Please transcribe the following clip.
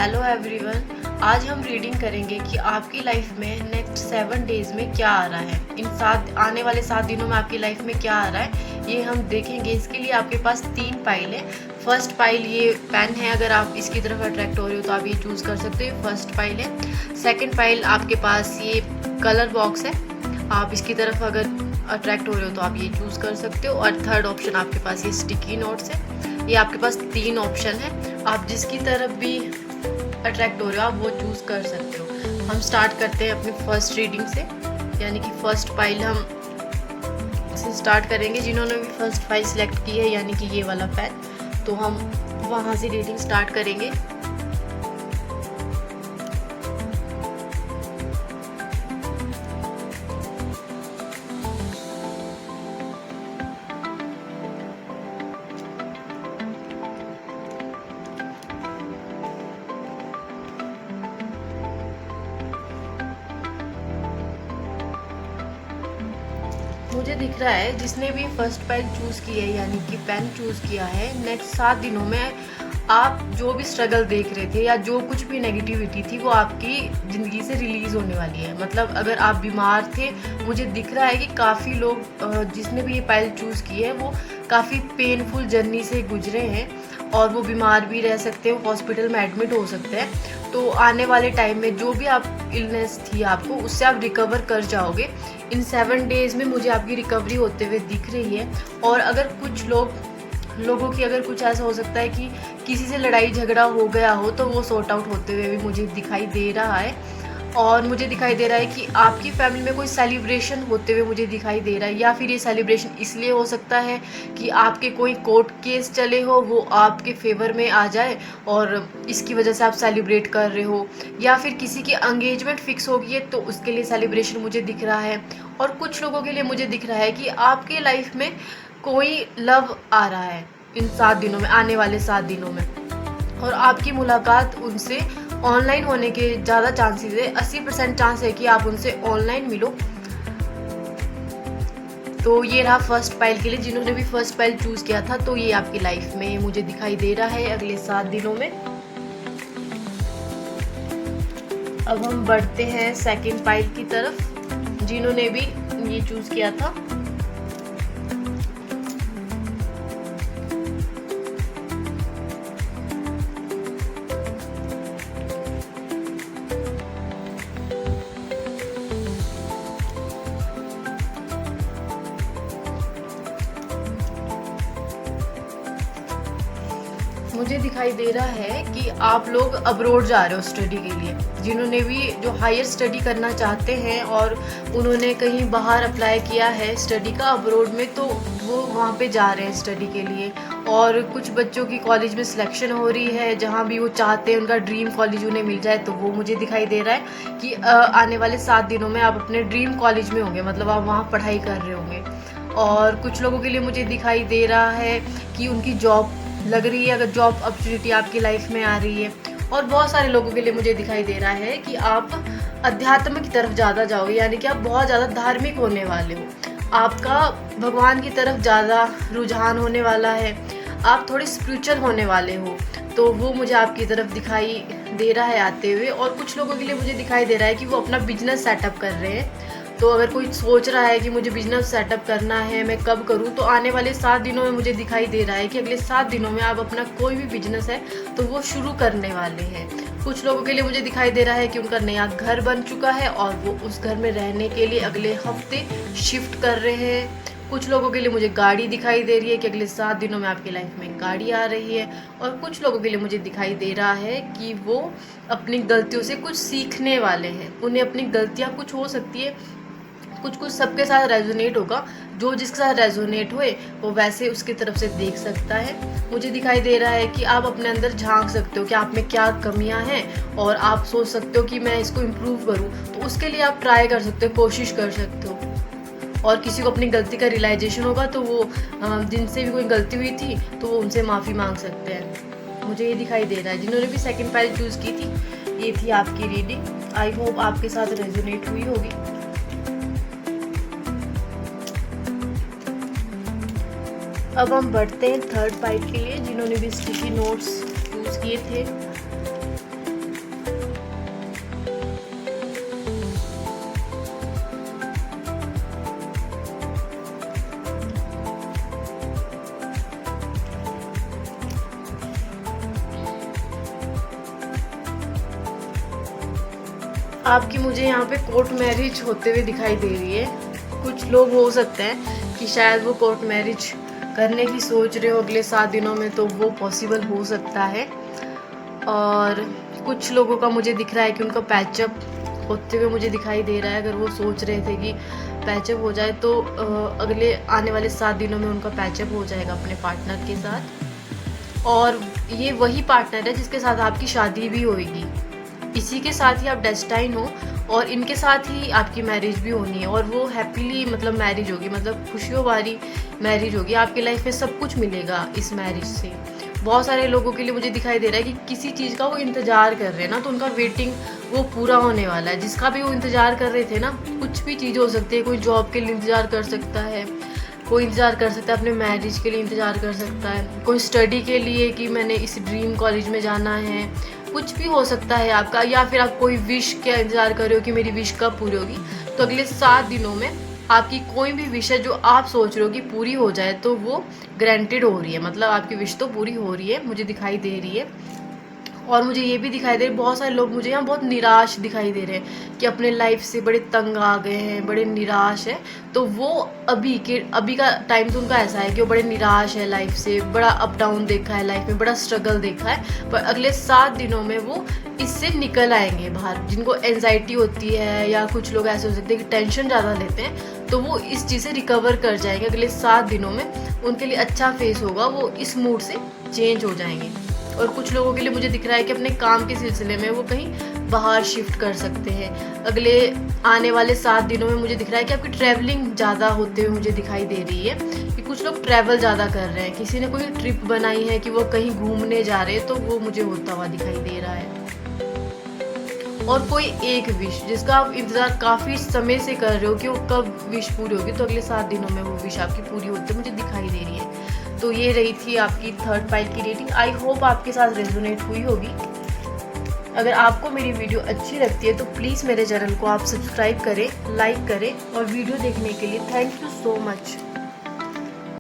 Hello everyone. आज हम reading करेंगे कि आपकी लाइफ में नेक्स्ट 7 डेज में क्या आ रहा है। आने वाले 7 दिनों में आपकी लाइफ में क्या आ रहा है ये हम देखेंगे। इसके लिए आपके पास 3 पाइल है। फर्स्ट पाइल ये पेन है, अगर आप इसकी तरफ अट्रैक्ट हो रहे हो तो आप ये चूज़ कर सकते हो, फर्स्ट पाइल है। सेकेंड पाइल आपके पास ये कलर बॉक्स है, आप इसकी तरफ अगर अट्रैक्ट हो रहे हो तो आप ये चूज़ कर सकते हो। और थर्ड ऑप्शन आपके पास ये स्टिकी नोट्स है। ये आपके पास 3 ऑप्शन है, आप जिसकी तरफ भी अट्रैक्ट हो रहे हो आप वो चूज़ कर सकते हो। हम स्टार्ट करते हैं अपनी फर्स्ट रीडिंग से, यानी कि फर्स्ट फाइल हम से स्टार्ट करेंगे। जिन्होंने भी फर्स्ट फाइल सिलेक्ट की है यानी कि ये वाला पेन, तो हम वहाँ से रीडिंग स्टार्ट करेंगे। मुझे दिख रहा है जिसने भी फर्स्ट फाइल चूज़ की है यानी कि पेन चूज़ किया है, नेक्स्ट 7 दिनों में आप जो भी स्ट्रगल देख रहे थे या जो कुछ भी नेगेटिविटी थी वो आपकी ज़िंदगी से रिलीज़ होने वाली है। मतलब अगर आप बीमार थे, मुझे दिख रहा है कि काफ़ी लोग जिसने भी ये फाइल चूज़ की है वो काफ़ी पेनफुल जर्नी से गुजरे हैं और वो बीमार भी रह सकते हैं, हॉस्पिटल में एडमिट हो सकते हैं। तो आने वाले टाइम में जो भी आप इलनेस थी आपको, उससे आप रिकवर कर जाओगे। इन 7 डेज़ में मुझे आपकी रिकवरी होते हुए दिख रही है। और अगर कुछ लोगों की अगर कुछ ऐसा हो सकता है कि किसी से लड़ाई झगड़ा हो गया हो तो वो सॉर्ट आउट होते हुए भी मुझे दिखाई दे रहा है। और मुझे दिखाई दे रहा है कि आपकी फैमिली में कोई सेलिब्रेशन होते हुए मुझे दिखाई दे रहा है, या फिर ये सेलिब्रेशन इसलिए हो सकता है कि आपके कोई कोर्ट केस चले हो वो आपके फेवर में आ जाए और इसकी वजह से आप सेलिब्रेट कर रहे हो, या फिर किसी की एंगेजमेंट फिक्स हो गई है तो उसके लिए सेलिब्रेशन मुझे दिख रहा है। और कुछ लोगों के लिए मुझे दिख रहा है कि आपके लाइफ में कोई लव आ रहा है इन 7 दिनों में, आने वाले 7 दिनों में, और आपकी मुलाकात उनसे ऑनलाइन होने के ज़्यादा चांसेस है। 80% चांस है कि आप उनसे ऑनलाइन मिलो। तो ये रहा फर्स्ट फाइल के लिए। जिन्होंने भी फर्स्ट फाइल चूज़ किया था तो ये आपकी लाइफ में मुझे दिखाई दे रहा है अगले 7 दिनों में। अब हम बढ़ते हैं सेकंड फाइल की तरफ। जिन्होंने भी ये चूज़ किया था मुझे दिखाई दे रहा है कि आप लोग अब्रॉड जा रहे हो स्टडी के लिए। जिन्होंने भी जो हायर स्टडी करना चाहते हैं और उन्होंने कहीं बाहर अप्लाई किया है स्टडी का अब्रॉड में, तो वो वहाँ पे जा रहे हैं स्टडी के लिए। और कुछ बच्चों की कॉलेज में सिलेक्शन हो रही है, जहाँ भी वो चाहते हैं उनका ड्रीम कॉलेज उन्हें मिल जाए, तो वो मुझे दिखाई दे रहा है कि आने वाले 7 दिनों में आप अपने ड्रीम कॉलेज में होंगे, मतलब आप वहाँ पढ़ाई कर रहे होंगे। और कुछ लोगों के लिए मुझे दिखाई दे रहा है कि उनकी जॉब लग रही है, अगर जॉब अपॉर्चुनिटी आपकी लाइफ में आ रही है। और बहुत सारे लोगों के लिए मुझे दिखाई दे रहा है कि आप अध्यात्म की तरफ ज़्यादा जाओगे, यानी कि आप बहुत ज़्यादा धार्मिक होने वाले हो, आपका भगवान की तरफ ज़्यादा रुझान होने वाला है, आप थोड़े स्पिरिचुअल होने वाले हो। तो वो मुझे आपकी तरफ दिखाई दे रहा है आते हुए। और कुछ लोगों के लिए मुझे दिखाई दे रहा है कि वो अपना बिजनेस सेटअप कर रहे हैं। तो अगर कोई सोच रहा है कि मुझे बिजनेस सेटअप करना है, मैं कब करूं, तो आने वाले 7 दिनों में मुझे दिखाई दे रहा है कि अगले 7 दिनों में आप अपना कोई भी बिजनेस है तो वो शुरू करने वाले हैं। कुछ लोगों के लिए मुझे दिखाई दे रहा है कि उनका नया घर बन चुका है और वो उस घर में रहने के लिए अगले हफ्ते शिफ्ट कर रहे हैं। कुछ लोगों के लिए मुझे गाड़ी दिखाई दे रही है कि अगले 7 दिनों में आपकी लाइफ में गाड़ी आ रही है। और कुछ लोगों के लिए मुझे दिखाई दे रहा है कि वो अपनी गलतियों से कुछ सीखने वाले हैं। उन्हें अपनी गलतियाँ कुछ हो सकती है, कुछ सबके साथ रेजोनेट होगा, जो जिसके साथ रेजोनेट होए वो वैसे उसकी तरफ से देख सकता है। मुझे दिखाई दे रहा है कि आप अपने अंदर झांक सकते हो कि आप में क्या कमियां हैं और आप सोच सकते हो कि मैं इसको इम्प्रूव करूं, तो उसके लिए आप ट्राई कर सकते हो, कोशिश कर सकते हो। और किसी को अपनी गलती का रियलाइजेशन होगा तो वो जिनसे भी कोई गलती हुई थी तो वो उनसे माफ़ी मांग सकते हैं। मुझे ये दिखाई दे रहा है। जिन्होंने भी सेकंड फाइल चूज़ की थी, ये थी आपकी रीडिंग। आई होप आपके साथ रेजोनेट हुई होगी। अब हम बढ़ते हैं थर्ड फाइल के लिए। जिन्होंने भी स्टिकी नोट्स चूज़ किए थे आपकी मुझे यहाँ पे कोर्ट मैरिज होते हुए दिखाई दे रही है। कुछ लोग हो सकते हैं कि शायद वो कोर्ट मैरिज करने की सोच रहे हो अगले 7 दिनों में, तो वो पॉसिबल हो सकता है। और कुछ लोगों का मुझे दिख रहा है कि उनका पैचअप होते हुए मुझे दिखाई दे रहा है। अगर वो सोच रहे थे कि पैचअप हो जाए तो अगले आने वाले 7 दिनों में उनका पैचअप हो जाएगा अपने पार्टनर के साथ। और ये वही पार्टनर है जिसके साथ आपकी शादी भी होगी, इसी के साथ ही आप डेस्टाइन हो और इनके साथ ही आपकी मैरिज भी होनी है। और वो हैप्पीली मतलब मैरिज होगी, मतलब खुशियों वाली मैरिज होगी। आपकी लाइफ में सब कुछ मिलेगा इस मैरिज से। बहुत सारे लोगों के लिए मुझे दिखाई दे रहा है कि किसी चीज़ का वो इंतज़ार कर रहे हैं ना, तो उनका वेटिंग वो पूरा होने वाला है। जिसका भी वो इंतज़ार कर रहे थे ना, कुछ भी चीज़ हो सकती है। कोई जॉब के लिए इंतज़ार कर सकता है, कोई इंतज़ार कर सकता है अपने मैरिज के लिए इंतज़ार कर सकता है, कोई स्टडी के लिए कि मैंने इस ड्रीम कॉलेज में जाना है, कुछ भी हो सकता है आपका। या फिर आप कोई विश का इंतज़ार कर रहे हो कि मेरी विश कब पूरी होगी। तो अगले 7 दिनों में आपकी कोई भी विश है जो आप सोच रहे हो कि पूरी हो जाए, तो वो ग्रांटेड हो रही है, मतलब आपकी विश तो पूरी हो रही है, मुझे दिखाई दे रही है। और मुझे ये भी दिखाई दे रहा है, बहुत सारे लोग मुझे यहाँ बहुत निराश दिखाई दे रहे हैं कि अपने लाइफ से बड़े तंग आ गए हैं, बड़े निराश है। तो वो अभी का टाइम तो उनका ऐसा है कि वो बड़े निराश है लाइफ से, बड़ा अप डाउन देखा है लाइफ में, बड़ा स्ट्रगल देखा है। पर अगले 7 दिनों में वो इससे निकल आएंगे बाहर। जिनको एंजाइटी होती है या कुछ लोग ऐसे हो सकते हैं कि टेंशन ज़्यादा लेते हैं, तो वो इस चीज़ से रिकवर कर जाएंगे। अगले 7 दिनों में उनके लिए अच्छा फेस होगा, वो इस मूड से चेंज हो जाएंगे। और कुछ लोगों के लिए मुझे दिख रहा है कि अपने काम के सिलसिले में वो कहीं बाहर शिफ्ट कर सकते हैं। अगले आने वाले 7 दिनों में मुझे दिख रहा है कि आपकी ट्रैवलिंग ज़्यादा होते हुए मुझे दिखाई दे रही है कि कुछ लोग ट्रैवल ज़्यादा कर रहे हैं। किसी ने कोई ट्रिप बनाई है कि वो कहीं घूमने जा रहे हैं, तो वो मुझे होता हुआ दिखाई दे रहा है। और कोई एक विश जिसका आप इंतज़ार काफ़ी समय से कर रहे हो कि वो कब विश पूरी होगी, तो अगले 7 दिनों में वो विश आपकी पूरी होती मुझे दिखाई दे रही है। तो ये रही थी आपकी थर्ड पाइल की रेटिंग। आई होप आपके साथ रेजोनेट हुई होगी। अगर आपको मेरी वीडियो अच्छी लगती है तो प्लीज़ मेरे चैनल को आप सब्सक्राइब करें, लाइक करें। और वीडियो देखने के लिए थैंक यू सो मच।